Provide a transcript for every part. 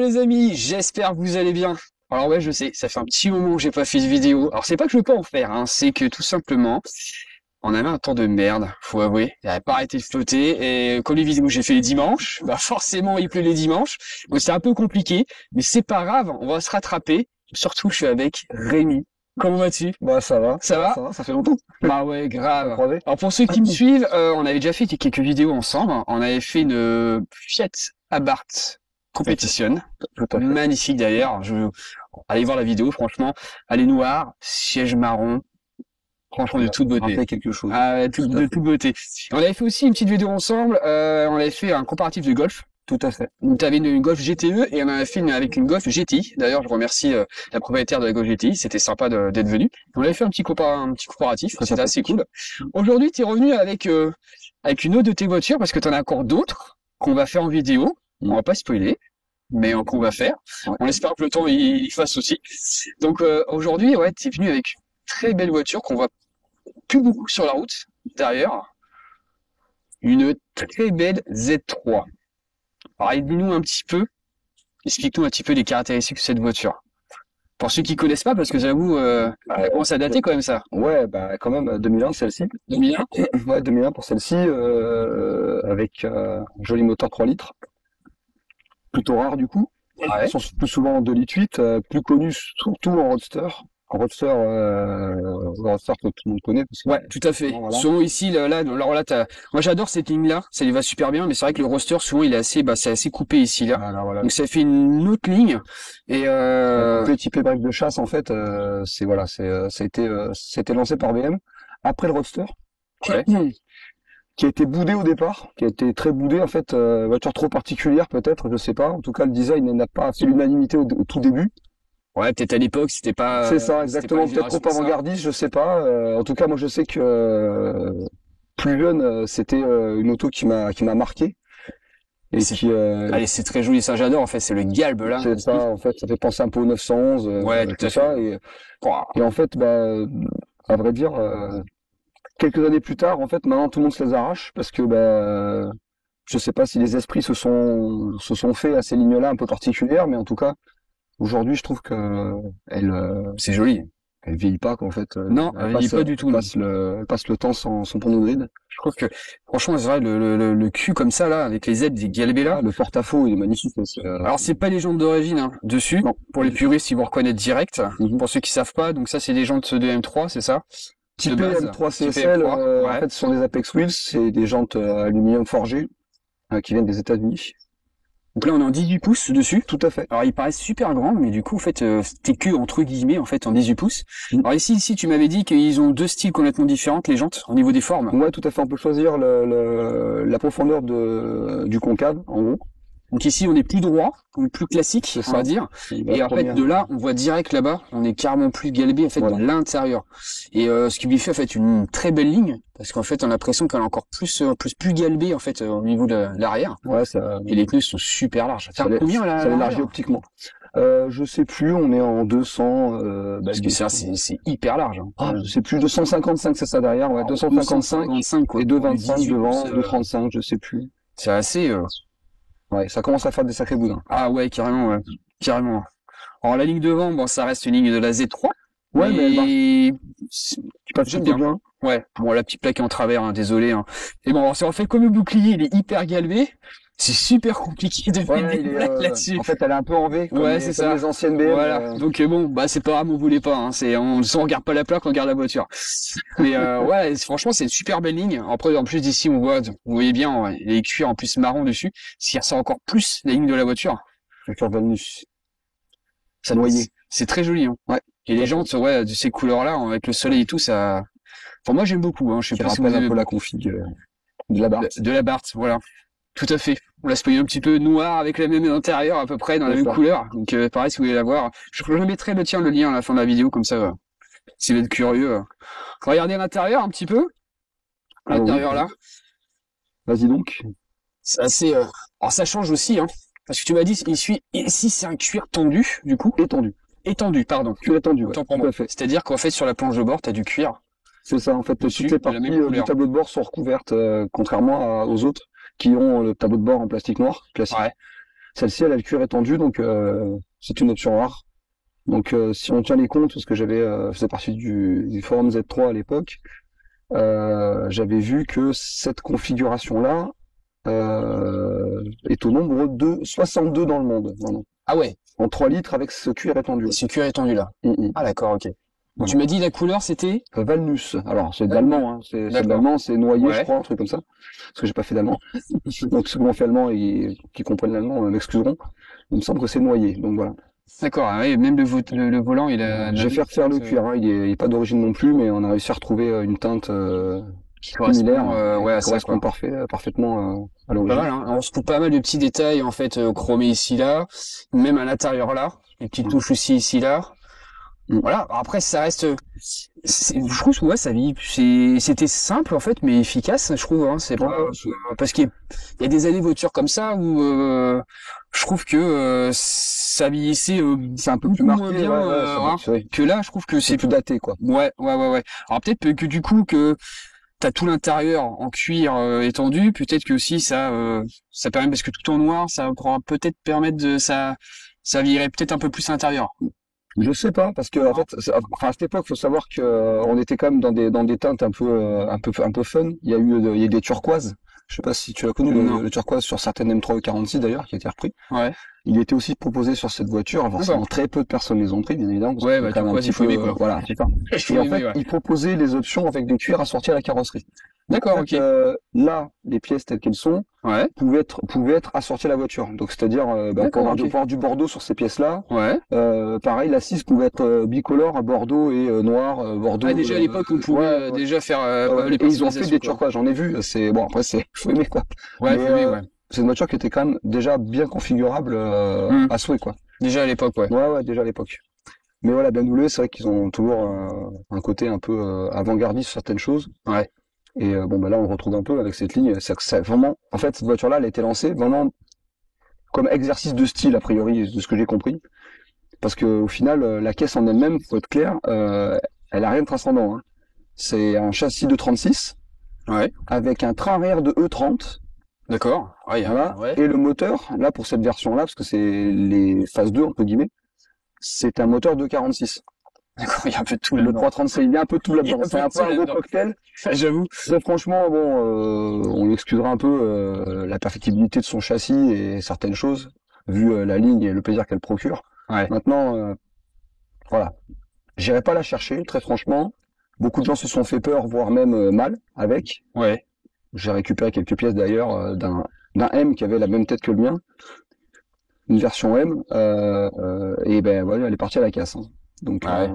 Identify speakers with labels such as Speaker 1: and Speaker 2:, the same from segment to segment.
Speaker 1: les amis, j'espère que vous allez bien. Alors ouais, je sais, ça fait un petit moment que j'ai pas fait de vidéo. Alors c'est pas que je veux pas en faire, hein, c'est que tout simplement, on avait un temps de merde, faut avouer. Il avait pas arrêté de flotter et comme les vidéos que j'ai fait les dimanches, bah forcément il pleut les dimanches. Donc c'est un peu compliqué, mais c'est pas grave, on va se rattraper. Surtout je suis avec Rémi. Comment vas-tu?
Speaker 2: Bah ça va,
Speaker 1: Ça va?
Speaker 2: ça va, ça fait longtemps.
Speaker 1: Bah ouais, grave.
Speaker 2: Croisé.
Speaker 1: Alors pour ceux qui me suivent, on avait déjà fait quelques vidéos ensemble. On avait fait une Fiat Abarth Competition.
Speaker 2: Tout à fait.
Speaker 1: Magnifique d'ailleurs. Allez voir la vidéo, franchement. Elle est noire, siège marron. Franchement, de toute beauté.
Speaker 2: Rappelez quelque chose.
Speaker 1: Ah ouais, de toute beauté. On avait fait aussi une petite vidéo ensemble. On avait fait un comparatif de Golf.
Speaker 2: Tout à fait.
Speaker 1: Donc tu avais une Golf GTE et on en a fait une avec une Golf GTI. D'ailleurs, je remercie la propriétaire de la Golf GTI. C'était sympa d'être venu. On avait fait un petit comparatif. C'était assez cool. Aujourd'hui, tu es revenu avec une autre de tes voitures parce que tu en as encore d'autres qu'on va faire en vidéo. On va pas spoiler, mais qu'on va faire.
Speaker 2: Ouais.
Speaker 1: On espère que le temps il fasse aussi. Donc aujourd'hui, ouais, tu es venu avec une très belle voiture qu'on voit plus beaucoup sur la route derrière. Une très belle Z3. Alors, dis-nous un petit peu, explique-nous un petit peu les caractéristiques de cette voiture. Pour ceux qui connaissent pas, parce que j'avoue, elle commence à dater quand même ça.
Speaker 2: Ouais, bah quand même 2001 celle-ci.
Speaker 1: 2001.
Speaker 2: Ouais, 2001 pour celle-ci, avec un joli moteur 3 litres. Plutôt rare du coup.
Speaker 1: Ouais.
Speaker 2: Ils sont plus souvent en 2 litres 8, plus connus surtout en roadster. En roadster, le roadster que tout le monde connaît. Parce que,
Speaker 1: Ouais, tout à fait.
Speaker 2: voilà.
Speaker 1: Souvent ici, là, moi j'adore cette ligne-là, ça lui va super bien, mais c'est vrai que le roster, souvent il est assez, c'est assez coupé ici, là.
Speaker 2: Voilà.
Speaker 1: Donc ça fait une autre ligne, et
Speaker 2: Le typé bref de chasse en fait, c'était lancé par BM après le roadster.
Speaker 1: ouais.
Speaker 2: Qui a été boudé au départ, qui a été très boudé en fait, voiture trop particulière peut-être, je sais pas. En tout cas, le design n'a pas fait l'unanimité au tout début.
Speaker 1: Ouais, peut-être à l'époque, c'était pas.
Speaker 2: C'est ça,
Speaker 1: c'était
Speaker 2: exactement.
Speaker 1: pas une
Speaker 2: Peut-être trop
Speaker 1: génération, ça.
Speaker 2: avant-gardiste, je sais pas. En tout cas, moi, je sais que plus jeune, c'était une auto qui m'a marqué et
Speaker 1: C'est-
Speaker 2: qui,
Speaker 1: Allez, c'est très joli, ça j'adore, en fait, c'est le galbe, là.
Speaker 2: c'est ça. En fait, ça fait penser un peu au 911,
Speaker 1: Ouais, tout à
Speaker 2: ça.
Speaker 1: fait.
Speaker 2: Et en fait, bah, à vrai dire. Quelques années plus tard, en fait, maintenant tout le monde se les arrache parce que je sais pas si les esprits se sont faits à ces lignes-là un peu particulières, mais en tout cas, aujourd'hui, je trouve que
Speaker 1: C'est joli.
Speaker 2: elle vieillit pas, qu'en fait.
Speaker 1: Non, elle vieillit pas du tout, non.
Speaker 2: Elle passe le temps sans pneu de ride.
Speaker 1: Je trouve que, franchement, c'est vrai, le cul comme ça, là, avec les aides, des galbés là.
Speaker 2: Ah, le porte-à-faux, il est magnifique aussi.
Speaker 1: Alors, c'est pas les jantes d'origine, hein, dessus.
Speaker 2: Non.
Speaker 1: Pour les puristes, ils vont reconnaître direct.
Speaker 2: Mhm.
Speaker 1: Pour ceux qui savent pas, donc ça, c'est des jantes de M3, c'est ça?
Speaker 2: Typé
Speaker 1: de base,
Speaker 2: M3
Speaker 1: typé
Speaker 2: CSL,
Speaker 1: M3,
Speaker 2: en
Speaker 1: ouais.
Speaker 2: fait, ce sont des Apex Wheels, c'est des jantes aluminium forgées qui viennent des États-Unis.
Speaker 1: Donc là, on est en 18 pouces dessus.
Speaker 2: Tout à fait.
Speaker 1: Alors, ils paraissent super grands, mais du coup, en fait, t'es que entre guillemets, en fait, en 18 pouces. Alors ici, tu m'avais dit qu'ils ont deux styles complètement différents, les jantes, au niveau des formes.
Speaker 2: Ouais, tout à fait. On peut choisir la profondeur du concave, en gros.
Speaker 1: Donc ici, on est plus droit, on est plus classique,
Speaker 2: C'est
Speaker 1: on
Speaker 2: ça.
Speaker 1: va dire.
Speaker 2: La
Speaker 1: Et en fait,
Speaker 2: première-
Speaker 1: de là, on voit direct là-bas, on est carrément plus galbé, en fait,
Speaker 2: Voilà.
Speaker 1: de l'intérieur. Et ce qui lui fait, en fait, une très belle ligne, parce qu'en fait, on a l'impression qu'elle est encore plus galbée, en fait, au niveau de l'arrière.
Speaker 2: Ouais, ça,
Speaker 1: Et les pneus sont super larges.
Speaker 2: ça l'é-
Speaker 1: Combien, là?
Speaker 2: ça l'élargit optiquement. Je sais plus, on est en 200,
Speaker 1: Parce que ça, c'est hyper large. Hein.
Speaker 2: je sais plus, 255, c'est ça derrière, ouais, 255,
Speaker 1: 255, quoi.
Speaker 2: et 225
Speaker 1: 18
Speaker 2: devant,
Speaker 1: pouces,
Speaker 2: 235, je sais plus.
Speaker 1: c'est assez,
Speaker 2: Ouais, ça commence à faire des sacrés boudins.
Speaker 1: ah ouais, carrément, ouais. Carrément. Alors, la ligne devant, bon, ça reste une ligne de la Z3.
Speaker 2: Ouais, mais elle
Speaker 1: Tu
Speaker 2: passe
Speaker 1: j'aime
Speaker 2: plutôt
Speaker 1: bien.
Speaker 2: bien.
Speaker 1: Ouais, bon, la petite plaque est en travers, hein, désolé. Hein. Et bon, alors, si on fait comme le bouclier, il est hyper galbé. C'est super compliqué de
Speaker 2: Ouais,
Speaker 1: mettre des plaques là-dessus.
Speaker 2: en fait, elle est un peu en V, comme
Speaker 1: Ouais,
Speaker 2: les,
Speaker 1: c'est
Speaker 2: comme
Speaker 1: ça.
Speaker 2: les anciennes BM.
Speaker 1: Voilà. Donc bon, bah c'est pas grave, on voulait pas. Hein. On regarde pas la plaque, on regarde la voiture. Mais ouais, franchement, c'est une super belle ligne. Après, en plus d'ici, vous voyez bien, ouais, les cuirs en plus marron dessus, ce qui ressort encore plus la ligne de la voiture.
Speaker 2: Le cœur Valnus.
Speaker 1: Ça
Speaker 2: Noyé.
Speaker 1: C'est très joli. Hein.
Speaker 2: Ouais.
Speaker 1: Et les jantes, ouais, de ces couleurs-là, avec le soleil et tout, ça. Enfin, moi, j'aime beaucoup. Hein. Je sais
Speaker 2: Qui
Speaker 1: pas si vous
Speaker 2: rappelle un
Speaker 1: aimez
Speaker 2: peu la config de la barre.
Speaker 1: de la Barthes, voilà. Tout à fait. On l'a spoilé un petit peu noir avec la même intérieur à peu près dans la
Speaker 2: C'est
Speaker 1: même
Speaker 2: ça.
Speaker 1: couleur. Donc pareil si vous voulez la voir. Je mettrai le lien à la fin de la vidéo comme ça. Si vous êtes curieux. Regardez à l'intérieur un petit peu. À
Speaker 2: Ah,
Speaker 1: l'intérieur
Speaker 2: oui.
Speaker 1: là.
Speaker 2: Vas-y donc.
Speaker 1: C'est assez. Alors ça change aussi, hein. Parce que tu m'as dit ici c'est un cuir tendu du coup. Étendu, pardon.
Speaker 2: Cuir étendu, ouais.
Speaker 1: Autant pour
Speaker 2: Tout
Speaker 1: moi.
Speaker 2: à fait.
Speaker 1: C'est-à-dire qu'en fait sur la planche de bord t'as du cuir.
Speaker 2: C'est ça, en fait,
Speaker 1: Dessus,
Speaker 2: toutes les
Speaker 1: de la
Speaker 2: parties
Speaker 1: même
Speaker 2: du
Speaker 1: couleur.
Speaker 2: tableau de bord sont recouvertes, contrairement aux autres qui ont le tableau de bord en plastique noir, classique.
Speaker 1: Ouais.
Speaker 2: Celle-ci, elle a le cuir étendu, donc c'est une option rare. Donc si on tient les comptes, parce que je faisais partie du forum Z3 à l'époque, j'avais vu que cette configuration-là est au nombre de 62 dans le monde, vraiment.
Speaker 1: Ah ouais,
Speaker 2: En 3 litres avec ce cuir étendu.
Speaker 1: ce cuir étendu là.
Speaker 2: Mm.
Speaker 1: Ah d'accord, ok. Donc
Speaker 2: Voilà.
Speaker 1: tu m'as dit la couleur c'était?
Speaker 2: Valnus. Alors, c'est de l'allemand, hein. C'est de
Speaker 1: D'accord.
Speaker 2: l'allemand, c'est noyé,
Speaker 1: Ouais.
Speaker 2: je crois, un truc comme ça. Parce que j'ai pas fait d'allemand. Donc, ceux qui ont fait allemand et qui comprennent l'allemand m'excuseront. Il me semble que c'est noyé. Donc voilà.
Speaker 1: D'accord, ah ouais, même le volant il a...
Speaker 2: J'ai fait refaire le cuir, hein. Il est pas d'origine non plus, mais on a réussi à retrouver une teinte
Speaker 1: qui correspond
Speaker 2: similaire,
Speaker 1: ouais, à
Speaker 2: qui
Speaker 1: ça,
Speaker 2: correspond
Speaker 1: quoi.
Speaker 2: parfaitement à
Speaker 1: Pas
Speaker 2: l'origine.
Speaker 1: mal, hein. On se trouve pas mal de petits détails en fait chromés ici là, même à l'intérieur là, des petites touches aussi ici là.
Speaker 2: Mm.
Speaker 1: Voilà. Après ça reste, je trouve ouais c'était simple en fait mais efficace je trouve. Hein. C'est pas parce qu'il y a des années voitures comme ça où je trouve que ça vieillissait
Speaker 2: C'est un peu plus
Speaker 1: beaucoup
Speaker 2: marqué,
Speaker 1: moins bien hein,
Speaker 2: ouais.
Speaker 1: que là. Je trouve que
Speaker 2: C'est
Speaker 1: c'est
Speaker 2: plus daté, quoi.
Speaker 1: ouais. Alors peut-être que du coup que t'as tout l'intérieur en cuir étendu, peut-être que aussi ça permet parce que tout en noir, ça pourra peut-être permettre de ça vieillirait peut-être un peu plus à l'intérieur.
Speaker 2: Je sais pas, parce que en fait, enfin, à cette époque, faut savoir que on était quand même dans des teintes un peu fun. Il y a eu des turquoises. Je sais pas si tu l'as connu,
Speaker 1: Non.
Speaker 2: le turquoise sur certaines M3 46 d'ailleurs, qui a été repris.
Speaker 1: Ouais.
Speaker 2: Il était aussi proposé sur cette voiture. Forcément, très peu de personnes les ont pris, bien évidemment. Parce
Speaker 1: Ouais,
Speaker 2: que
Speaker 1: bah,
Speaker 2: c'est quand même un
Speaker 1: turquoise, il
Speaker 2: petit
Speaker 1: faut
Speaker 2: peu,
Speaker 1: aimer, quoi.
Speaker 2: voilà, c'est ça.
Speaker 1: Il
Speaker 2: Et
Speaker 1: faut
Speaker 2: en
Speaker 1: aimer,
Speaker 2: fait,
Speaker 1: ouais.
Speaker 2: il proposait les options avec des cuirs assortis à la carrosserie.
Speaker 1: D'accord,
Speaker 2: En fait,
Speaker 1: ok.
Speaker 2: là, les pièces telles qu'elles sont
Speaker 1: Ouais.
Speaker 2: pouvaient être assorties à la voiture. Donc, c'est-à-dire,
Speaker 1: D'accord,
Speaker 2: pour
Speaker 1: ok.
Speaker 2: avoir du bordeaux sur ces pièces-là.
Speaker 1: Ouais.
Speaker 2: Pareil, l'assise pouvait être bicolore à bordeaux et noir, bordeaux.
Speaker 1: Ah, déjà à l'époque, on pouvait
Speaker 2: ouais.
Speaker 1: déjà faire
Speaker 2: Ouais.
Speaker 1: les
Speaker 2: Et ils ont fait
Speaker 1: personnalisations,
Speaker 2: des
Speaker 1: quoi.
Speaker 2: turquoises, j'en ai vu. C'est bon, après c'est faut aimer quoi.
Speaker 1: Ouais,
Speaker 2: Mais,
Speaker 1: faut aimer, ouais.
Speaker 2: c'est une voiture qui était quand même déjà bien configurable à souhait quoi.
Speaker 1: Déjà à l'époque, ouais.
Speaker 2: Ouais, déjà à l'époque. Mais voilà, BMW, c'est vrai qu'ils ont toujours un côté un peu avant-gardiste sur certaines choses.
Speaker 1: Ouais.
Speaker 2: Et bon, bah là, on le retrouve un peu avec cette ligne. C'est vraiment, en fait, cette voiture-là, elle a été lancée vraiment comme exercice de style, a priori, de ce que j'ai compris. Parce que au final, la caisse en elle-même, faut être clair, elle a rien de transcendant. Hein. C'est un châssis de 36
Speaker 1: Ouais.
Speaker 2: avec un train arrière de E30.
Speaker 1: D'accord. Ouais,
Speaker 2: Voilà.
Speaker 1: ouais.
Speaker 2: Et le moteur, là, pour cette version-là, parce que c'est les phases 2, entre guillemets, c'est un moteur de 46.
Speaker 1: D'accord, il y a un peu de tout
Speaker 2: Le
Speaker 1: là-dedans.
Speaker 2: 336, il y a un peu de tout
Speaker 1: Il y a
Speaker 2: là-dedans.
Speaker 1: un
Speaker 2: C'est
Speaker 1: peu
Speaker 2: un
Speaker 1: de
Speaker 2: peu
Speaker 1: tout
Speaker 2: un gros
Speaker 1: là-dedans.
Speaker 2: cocktail.
Speaker 1: J'avoue.
Speaker 2: Très franchement, bon, on lui excusera un peu la perfectibilité de son châssis et certaines choses, vu la ligne et le plaisir qu'elle procure.
Speaker 1: Ouais.
Speaker 2: Maintenant, voilà. J'irai pas la chercher, très franchement. Beaucoup de gens se sont fait peur, voire même mal avec.
Speaker 1: Ouais.
Speaker 2: J'ai récupéré quelques pièces d'ailleurs d'un M qui avait la même tête que le mien, une version M, et ben voilà, elle est partie à la casse. Hein. Donc
Speaker 1: Ouais.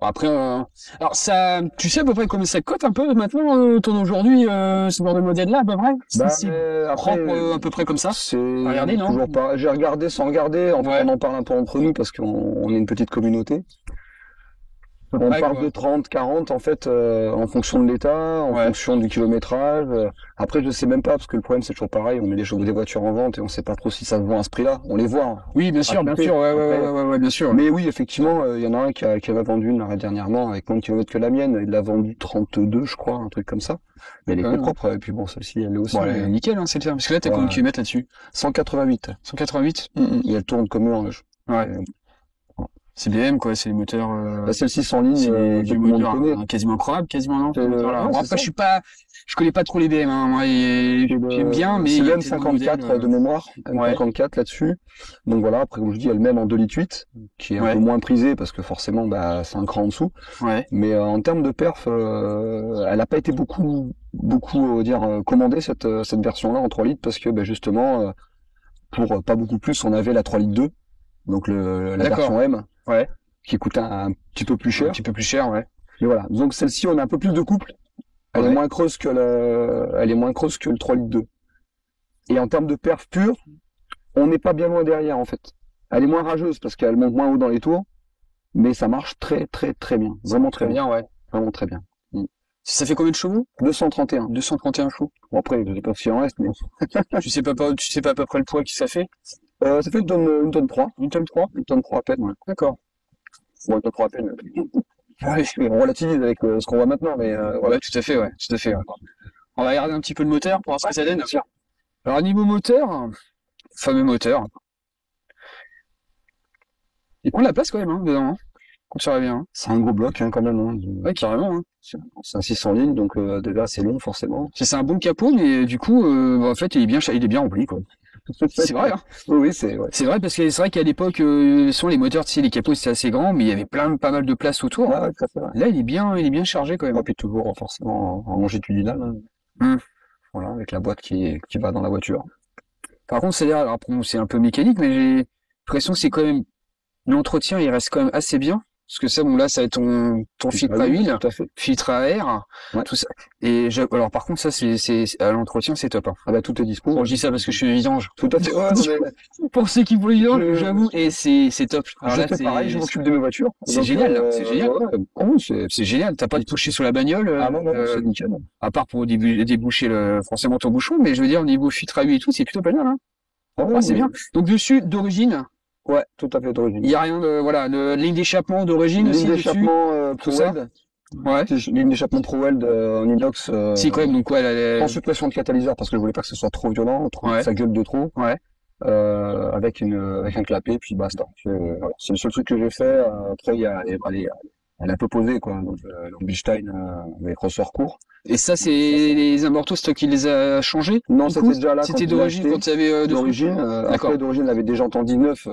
Speaker 1: Après, alors ça, tu sais à peu près combien ça cote un peu maintenant ton aujourd'hui ce genre de modèle-là à peu près?
Speaker 2: bah,
Speaker 1: C'est
Speaker 2: après,
Speaker 1: propre à peu près comme ça.
Speaker 2: c'est
Speaker 1: Regardez, non?
Speaker 2: toujours pas. J'ai regardé sans regarder.
Speaker 1: Ouais.
Speaker 2: On en parle un peu entre nous parce qu'on est une petite communauté. On
Speaker 1: Ouais,
Speaker 2: parle
Speaker 1: quoi.
Speaker 2: de 30, 40 en fait, en fonction de l'état, en
Speaker 1: Ouais.
Speaker 2: fonction du kilométrage. Après, je sais même pas parce que le problème c'est toujours pareil. On met des voitures en vente et on sait pas trop si ça se vend à ce prix-là. On les voit. Hein.
Speaker 1: Oui, bien sûr,
Speaker 2: Après,
Speaker 1: ouais, bien sûr.
Speaker 2: Mais oui, effectivement, il y en a un qui avait vendu une dernièrement avec moins de kilomètres que la mienne. Il l'a vendu 32, je crois, un truc comme ça. Mais elle
Speaker 1: Quand
Speaker 2: était
Speaker 1: même.
Speaker 2: propre. Et puis bon, celle-ci, elle est aussi.
Speaker 1: Bon, elle est nickel, hein, c'est le terme. Parce que là, t'as
Speaker 2: Ouais.
Speaker 1: combien de kilomètres là-dessus?
Speaker 2: 188.
Speaker 1: 188?
Speaker 2: Et elle tourne comme une horloge.
Speaker 1: Ouais. C'est BM, quoi, c'est les moteurs,
Speaker 2: Là, celle-ci sans ligne,
Speaker 1: c'est
Speaker 2: tout
Speaker 1: du
Speaker 2: le monde
Speaker 1: moteur
Speaker 2: connaît.
Speaker 1: quasiment incroyable, quasiment, non?
Speaker 2: C'est
Speaker 1: ce
Speaker 2: le-
Speaker 1: moteur-là.
Speaker 2: ouais,
Speaker 1: Bon,
Speaker 2: c'est
Speaker 1: après,
Speaker 2: ça.
Speaker 1: je connais pas trop les BM, hein, moi, j'aime bien, mais
Speaker 2: c'est
Speaker 1: il y
Speaker 2: le
Speaker 1: a tellement
Speaker 2: M54
Speaker 1: modèles,
Speaker 2: de mémoire,
Speaker 1: Ouais.
Speaker 2: M54 là-dessus. Donc voilà, après comme je dis, elle mène en 2,8 litres, qui est un
Speaker 1: Ouais.
Speaker 2: peu moins prisée parce que forcément bah c'est un cran en dessous.
Speaker 1: Ouais.
Speaker 2: Mais en termes de perf, elle n'a pas été beaucoup commandée cette version-là en 3 litres parce que bah, justement pour pas beaucoup plus, on avait la 3 litres 2, donc la
Speaker 1: D'accord.
Speaker 2: version M,
Speaker 1: Ouais.
Speaker 2: qui coûte un petit peu plus
Speaker 1: Un
Speaker 2: cher.
Speaker 1: petit peu plus cher, ouais.
Speaker 2: Mais voilà, donc celle-ci on a un peu plus de couple. Elle
Speaker 1: Ouais.
Speaker 2: est moins creuse que elle est moins creuse que le 3 litres 2. Et en termes de perf pure, on n'est pas bien loin derrière en fait. Elle est moins rageuse parce qu'elle monte moins haut dans les tours, mais ça marche très très très bien, vraiment très bien,
Speaker 1: ouais.
Speaker 2: vraiment très bien.
Speaker 1: Ça fait combien de chevaux?
Speaker 2: 231.
Speaker 1: 231 chevaux.
Speaker 2: Bon après, je sais pas s'il en reste, mais
Speaker 1: Tu sais pas à peu près le poids que ça fait?
Speaker 2: ça fait une tonne 3,
Speaker 1: Une tonne 3?
Speaker 2: une tonne 3 à peine. Ouais.
Speaker 1: D'accord.
Speaker 2: Bon, une tonne 3 à peine.
Speaker 1: Ouais.
Speaker 2: On relativise avec ce qu'on voit maintenant, mais voilà.
Speaker 1: Ouais, tout à fait, ouais. Tout à fait, ouais. On va regarder un petit peu le moteur pour voir ce que ça donne.
Speaker 2: Bien sûr.
Speaker 1: Alors, niveau moteur, fameux moteur. Il prend de la place quand même, hein, dedans, hein, quand tu reviens. Hein.
Speaker 2: C'est un gros bloc quand même. Hein.
Speaker 1: Ouais, carrément. Hein.
Speaker 2: C'est un 600 lignes, donc déjà c'est long forcément.
Speaker 1: C'est un bon capot, mais du coup, en fait, il est bien rempli, quoi. C'est vrai, hein.
Speaker 2: Oui, c'est vrai.
Speaker 1: C'est vrai parce que c'est vrai qu'à l'époque, sur les moteurs, tu sais, les capots c'était assez grand, mais il y avait pas mal de place autour.
Speaker 2: Ouais, tout à fait, ouais.
Speaker 1: Là, il est bien chargé quand même.
Speaker 2: Et puis toujours forcément en longitudinal. Hein. Voilà, avec la boîte qui va dans la voiture.
Speaker 1: Par contre, alors, c'est un peu mécanique, mais j'ai l'impression que c'est quand même l'entretien, il reste quand même assez bien. Parce que ça, bon, là, ça va être ton filtre à huile,
Speaker 2: tout à fait.
Speaker 1: filtre à air,
Speaker 2: Ouais.
Speaker 1: tout ça. Et alors, par contre, ça, c'est à l'entretien, c'est top. Hein.
Speaker 2: Ah bah tout est dispo.
Speaker 1: Bon, je dis ça parce que je suis vidange.
Speaker 2: Tout à fait. Ouais,
Speaker 1: Pour ceux qui voulaient vidange, j'avoue, et c'est top. Alors
Speaker 2: je
Speaker 1: là,
Speaker 2: fais pareil, je m'occupe de mes voitures.
Speaker 1: C'est génial, c'est génial.
Speaker 2: Ouais,
Speaker 1: c'est génial. T'as pas de toucher sur la bagnole.
Speaker 2: Ah non, c'est nickel.
Speaker 1: À part pour déboucher forcément ton bouchon, mais je veux dire, au niveau filtre à huile et tout, c'est plutôt pas mal, hein.
Speaker 2: Ouais,
Speaker 1: c'est bien. Donc dessus, d'origine.
Speaker 2: Ouais, tout à fait d'origine.
Speaker 1: Il y a rien de, voilà, ligne d'échappement d'origine aussi dessus.
Speaker 2: Ligne d'échappement
Speaker 1: tout ça.
Speaker 2: Ouais. Ligne d'échappement ProWeld en inox.
Speaker 1: Si quand même, donc ouais.
Speaker 2: En suppression de catalyseur parce que je voulais pas que ce soit trop violent, ça gueule de trop.
Speaker 1: Ouais.
Speaker 2: Avec un clapet, puis basta. Voilà. C'est le seul truc que j'ai fait. Après, elle a un peu posé, quoi. Donc, l'Ambilstein, avec ressort court.
Speaker 1: Et ça, c'est les amortos, c'est toi qui les as changés?
Speaker 2: Non, c'était déjà là.
Speaker 1: C'était d'origine quand tu avais
Speaker 2: d'origine. Après, d'origine, elle avait déjà entendu 19.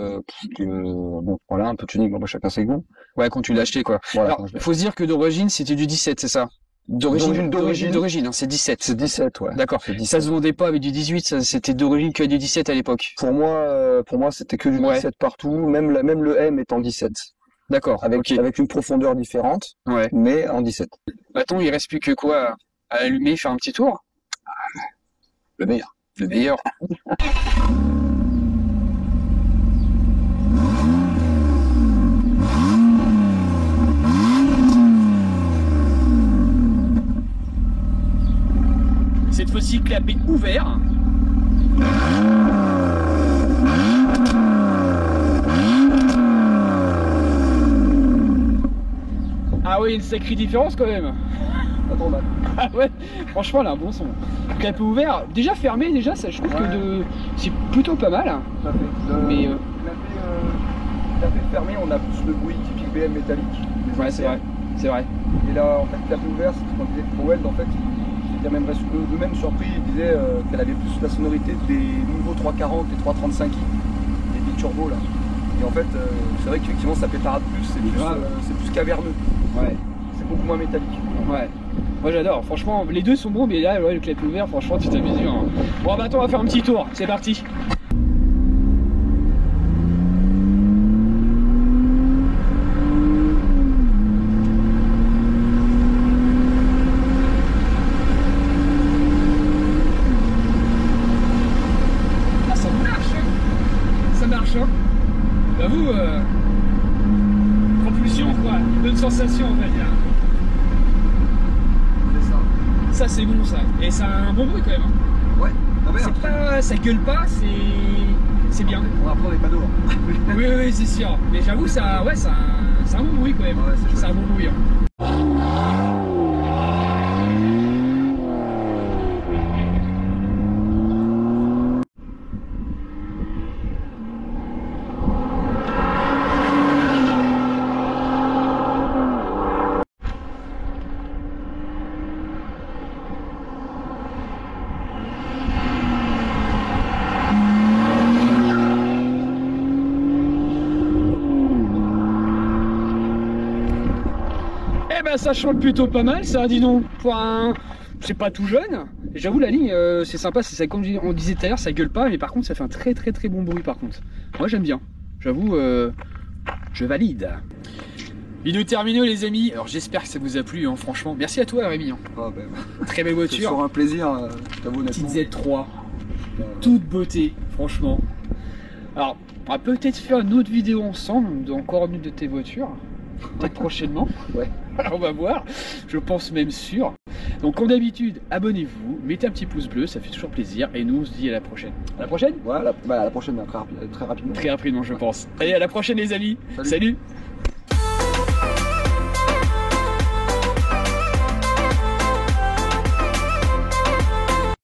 Speaker 2: Bon, voilà, un peu tuning, bon, chacun ses goûts.
Speaker 1: Ouais, quand tu l'as acheté, quoi.
Speaker 2: Voilà,
Speaker 1: alors, faut se dire que d'origine, c'était du 17, c'est ça? D'origine, hein, c'est 17.
Speaker 2: C'est 17, ouais.
Speaker 1: D'accord. Ça se vendait pas avec du 18, c'était d'origine que du 17 à l'époque.
Speaker 2: Pour moi, c'était que du 17 partout, même le M est en 17.
Speaker 1: D'accord.
Speaker 2: Avec une profondeur différente, mais en 17.
Speaker 1: Attends, il reste plus que quoi à allumer, faire un petit tour?
Speaker 2: Le meilleur.
Speaker 1: Le meilleur. Cette fois-ci, clapet ouvert. Ah oui, une sacrée différence quand même.
Speaker 2: Pas trop mal.
Speaker 1: Ah ouais, franchement, là, un bon son. Clapet ouvert, déjà fermé, ça, je trouve que c'est plutôt pas mal.
Speaker 2: Tout à fait.
Speaker 1: Mais
Speaker 2: clapet fermé, on a plus le bruit typique BM métallique.
Speaker 1: Ouais, c'est vrai.
Speaker 2: Et là, en fait, clapet ouvert, c'est ce qu'on disait de ProWeld, en fait, j'étais même surpris, il disait qu'elle avait plus la sonorité des nouveaux 340 et 335i, des biturbo là. Et en fait, c'est vrai qu'effectivement ça pétarade plus, c'est plus caverneux.
Speaker 1: Ouais.
Speaker 2: C'est beaucoup moins métallique.
Speaker 1: Ouais. Moi j'adore, franchement, les deux sont bons, mais là, le clapet ouvert, franchement, tu t'amuses bien. Hein. Bon, bah attends, on va faire un petit tour, c'est parti. J'avoue, propulsion quoi, bonne sensation on va dire.
Speaker 2: C'est ça.
Speaker 1: Ça c'est bon ça, et ça a un bon bruit quand même. Hein.
Speaker 2: Ouais,
Speaker 1: c'est pas, ça gueule pas, c'est bien.
Speaker 2: Bon, après on n'est pas dehors.
Speaker 1: oui c'est sûr, mais j'avoue c'est un bon bruit quand même.
Speaker 2: Ouais,
Speaker 1: c'est un bon bruit. Hein. Ça chante plutôt pas mal, ça, dis donc, pour un... C'est pas tout jeune, j'avoue la ligne, c'est sympa, c'est ça, comme on disait tout à l'heure, ça gueule pas, mais par contre ça fait un très bon bruit par contre. Moi j'aime bien, j'avoue, je valide. Vidéo terminée les amis, alors j'espère que ça vous a plu, hein, franchement. Merci à toi Rémi. Hein.
Speaker 2: Oh, ben,
Speaker 1: très belle voiture.
Speaker 2: C'est toujours un plaisir, je t'avoue honnêtement.
Speaker 1: Petite Z3, toute beauté, franchement. Alors, on va peut-être faire une autre vidéo ensemble, encore une de tes voitures. Peut-être prochainement.
Speaker 2: Ouais.
Speaker 1: On va voir, je pense même sûr. Donc comme d'habitude, abonnez-vous, mettez un petit pouce bleu, ça fait toujours plaisir. Et nous on se dit à la prochaine. À la prochaine?
Speaker 2: Ouais, à la prochaine, très rapidement.
Speaker 1: Très rapidement je pense. Allez, à la prochaine les amis. Salut.